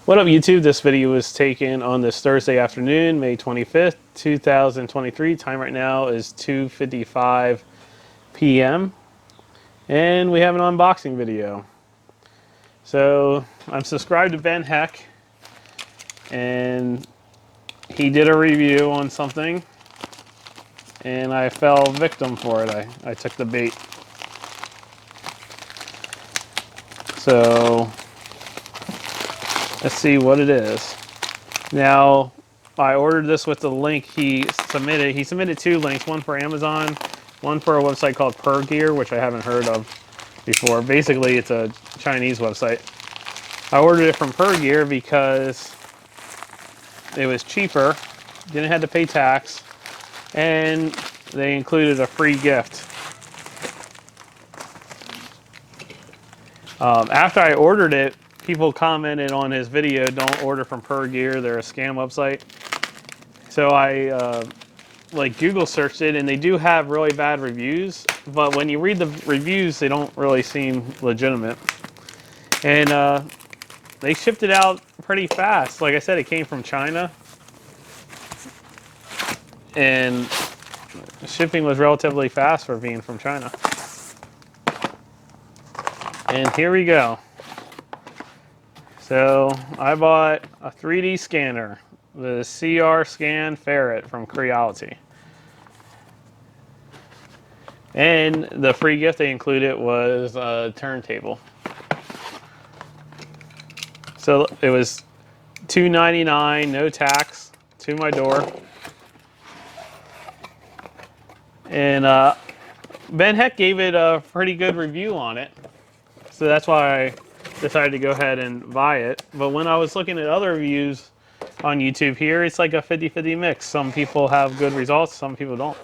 What up YouTube? This video was taken on this Thursday afternoon, May 25th, 2023. Time right now is 2:55 p.m. and we have an unboxing video. So I'm subscribed to Ben Heck and he did a review on something and I fell victim for it. I took the bait. So let's see what it is. Now, I ordered this with the link he submitted. He submitted two links, one for Amazon, one for a website called Gear, which I haven't heard of before. Basically, it's a Chinese website. I ordered it from Gear because it was cheaper, didn't have to pay tax, and they included a free gift. After I ordered it, people commented on his video, don't order from Gear, they're a scam website. So I like Google searched it, and they do have really bad reviews, but when you read the reviews, they don't really seem legitimate. And they shipped it out pretty fast. Like I said, it came from China, and shipping was relatively fast for being from China. And here we go. So I bought a 3D scanner, the CR Scan Ferret from Creality. And the free gift they included was a turntable. So it was $2.99, no tax, to my door. And Ben Heck gave it a pretty good review on it. So that's why I decided to go ahead and buy it. But when I was looking at other reviews on YouTube here, it's like a 50-50 mix. Some people have good results, some people don't.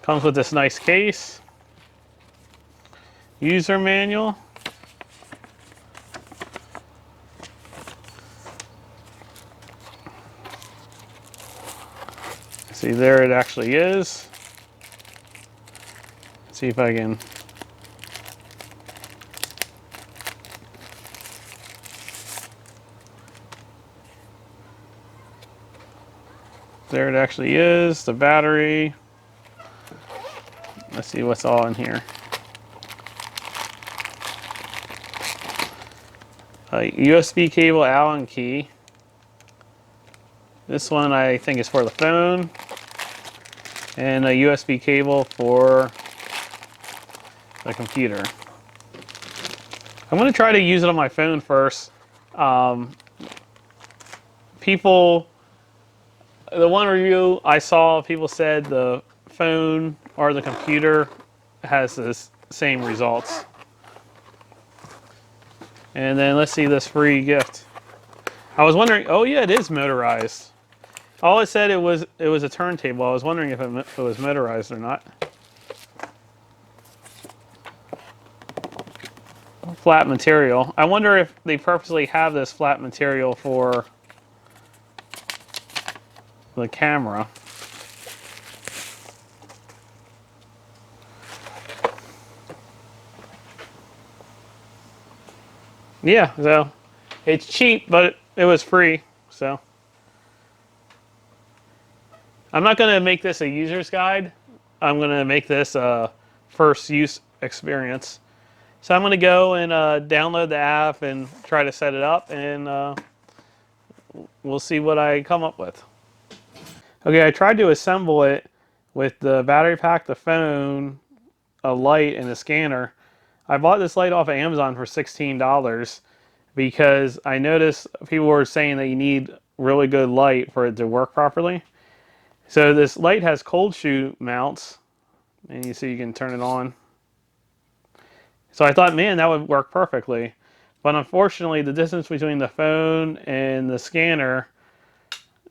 Comes with this nice case. User manual. See, there it actually is. Let's see if I can. There it actually is, the battery. Let's see what's all in here. A USB cable, Allen key. This one I think is for the phone. And a USB cable for the computer. I'm going to try to use it on my phone first. The one review I saw, people said the phone or the computer has the same results. And then let's see this free gift. I was wondering, oh yeah, it is motorized. All it said it was a turntable. I was wondering if it was motorized or not. Flat material. I wonder if they purposely have this flat material for the camera. Yeah, so it's cheap, but it was free, so. I'm not going to make this a user's guide. I'm going to make this a first use experience. So I'm going to go and download the app and try to set it up, and we'll see what I come up with. Okay, I tried to assemble it with the battery pack, the phone, a light, and a scanner. I bought this light off of Amazon for $16 because I noticed people were saying that you need really good light for it to work properly. So this light has cold shoe mounts, and you see you can turn it on. So I thought, man, that would work perfectly. But unfortunately, the distance between the phone and the scanner,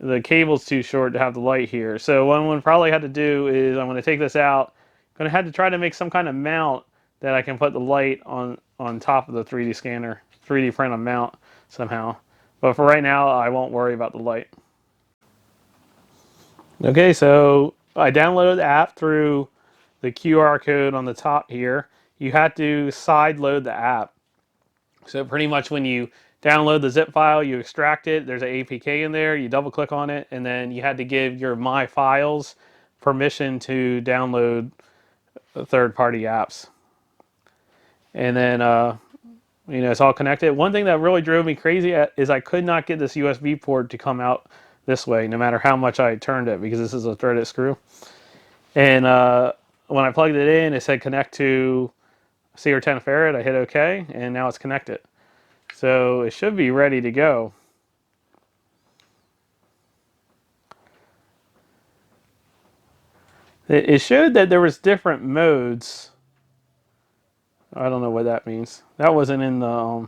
the cable's too short to have the light here. So what I'm going to probably have to do is I'm going to take this out. I'm going to have to try to make some kind of mount that I can put the light on top of the 3D scanner, 3D print a mount somehow. But for right now, I won't worry about the light. Okay, so I downloaded the app through the QR code on the top here. You had to side load the app. So pretty much when you download the zip file, you extract it, there's an APK in there, you double click on it, and then you had to give your My Files permission to download third-party apps. And then, it's all connected. One thing that really drove me crazy is I could not get this USB port to come out this way, no matter how much I turned it, because this is a threaded screw. And when I plugged it in, it said connect to CR10 Ferret. I hit OK, and now it's connected. So it should be ready to go. It showed that there was different modes. I don't know what that means. That wasn't in the...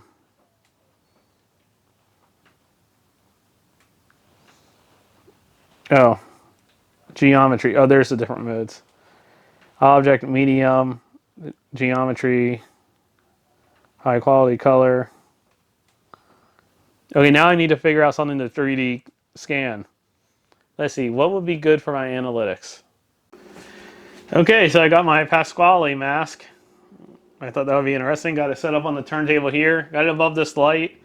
Oh, geometry. Oh, there's the different modes. Object, medium, geometry, high quality color. Okay, now I need to figure out something to 3D scan. Let's see, what would be good for my analytics? Okay, so I got my Pasquale mask. I thought that would be interesting. Got it set up on the turntable here. Got it above this light.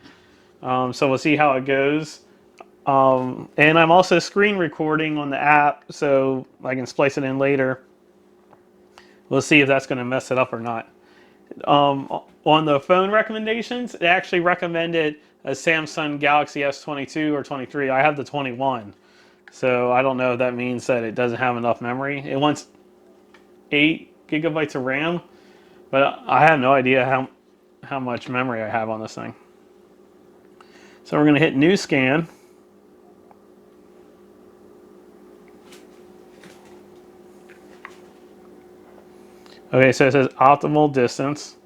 So we'll see how it goes. And I'm also screen recording on the app, so I can splice it in later. We'll see if that's going to mess it up or not. On the phone recommendations, it actually recommended a Samsung Galaxy S22 or 23. I have the 21. So I don't know if that means that it doesn't have enough memory. It wants 8 gigabytes of RAM, but I have no idea how much memory I have on this thing. So we're going to hit new scan. Okay, so it says optimal distance.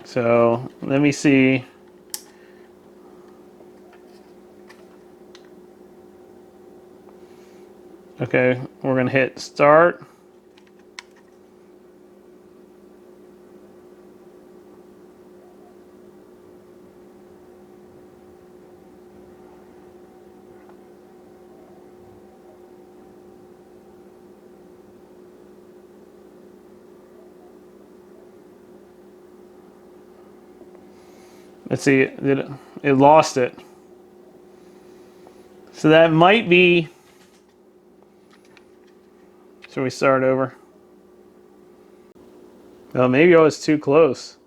So let me see. Okay, we're going to hit start. Let's see, it lost it. So that might be... Should we start over? Oh, maybe I was too close.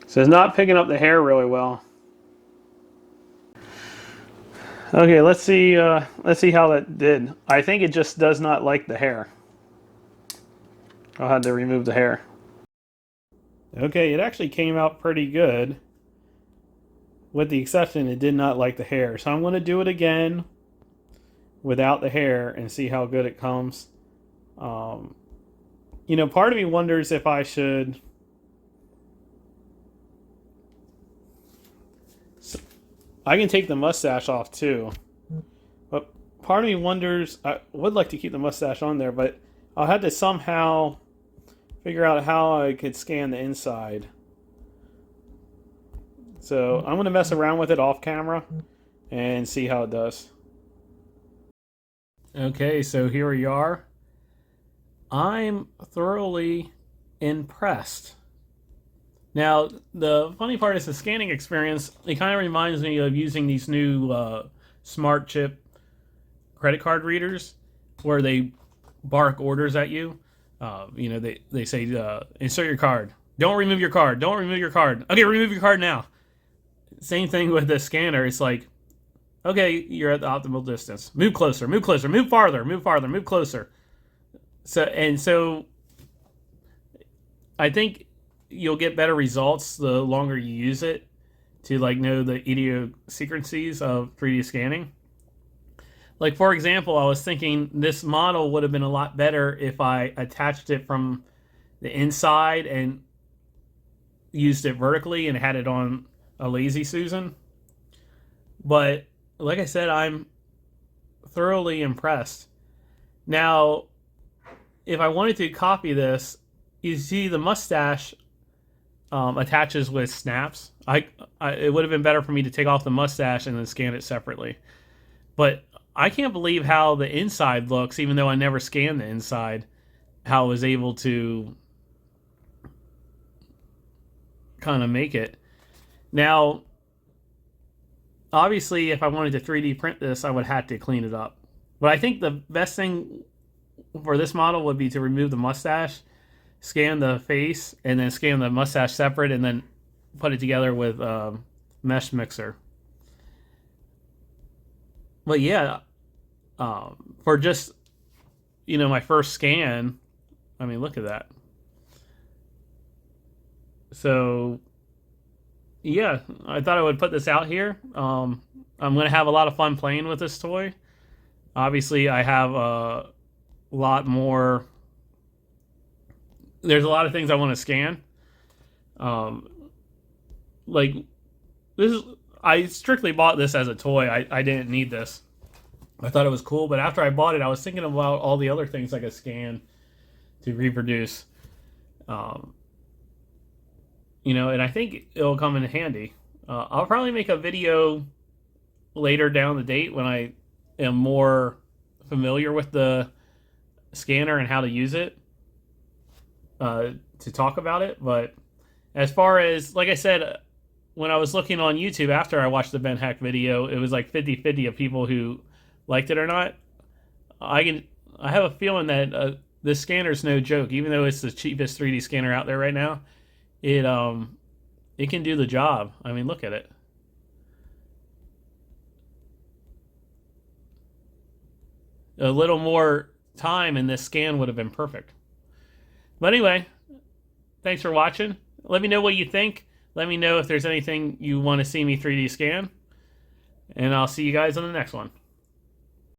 So it's not picking up the hair really well. Okay, let's see how that did. I think it just does not like the hair. I'll have to remove the hair. Okay, it actually came out pretty good. With the exception, it did not like the hair. So I'm going to do it again without the hair and see how good it comes. Part of me wonders if I should... I can take the mustache off too. But part of me wonders, I would like to keep the mustache on there, but I'll have to somehow figure out how I could scan the inside. So I'm going to mess around with it off camera and see how it does. Okay, so here we are. I'm thoroughly impressed. Now, the funny part is the scanning experience. It kind of reminds me of using these new smart chip credit card readers where they bark orders at you. They say, insert your card. Don't remove your card. Don't remove your card. Okay, remove your card now. Same thing with the scanner. It's like, okay, you're at the optimal distance. Move closer, move closer, move farther, move farther, move closer. So I think you'll get better results the longer you use it to know the idiosyncrasies of 3D scanning. Like, for example, I was thinking this model would have been a lot better if I attached it from the inside and used it vertically and had it on a Lazy Susan. But like I said, I'm thoroughly impressed. Now, if I wanted to copy this, you see the mustache attaches with snaps. It would have been better for me to take off the mustache and then scan it separately. But I can't believe how the inside looks, even though I never scanned the inside, how I was able to kind of make it. Now, obviously, if I wanted to 3D print this, I would have to clean it up. But I think the best thing for this model would be to remove the mustache, scan the face, and then scan the mustache separate, and then put it together with Mesh Mixer. But yeah, for just, my first scan, I mean, look at that. So yeah, I thought I would put this out here. I'm going to have a lot of fun playing with this toy. Obviously, I have a lot more. There's a lot of things I want to scan. Like, this is. I strictly bought this as a toy. I didn't need this. I thought it was cool, but after I bought it, I was thinking about all the other things I could scan to reproduce. And I think it'll come in handy. I'll probably make a video later down the date when I am more familiar with the scanner and how to use it to talk about it. But as far as, like I said, when I was looking on YouTube after I watched the Ben Heck video, it was like 50-50 of people who liked it or not. I have a feeling that this scanner's no joke. Even though it's the cheapest 3D scanner out there right now, it can do the job. I mean, look at it. A little more time and this scan would have been perfect. But anyway, thanks for watching. Let me know what you think. Let me know if there's anything you want to see me 3D scan. And I'll see you guys on the next one.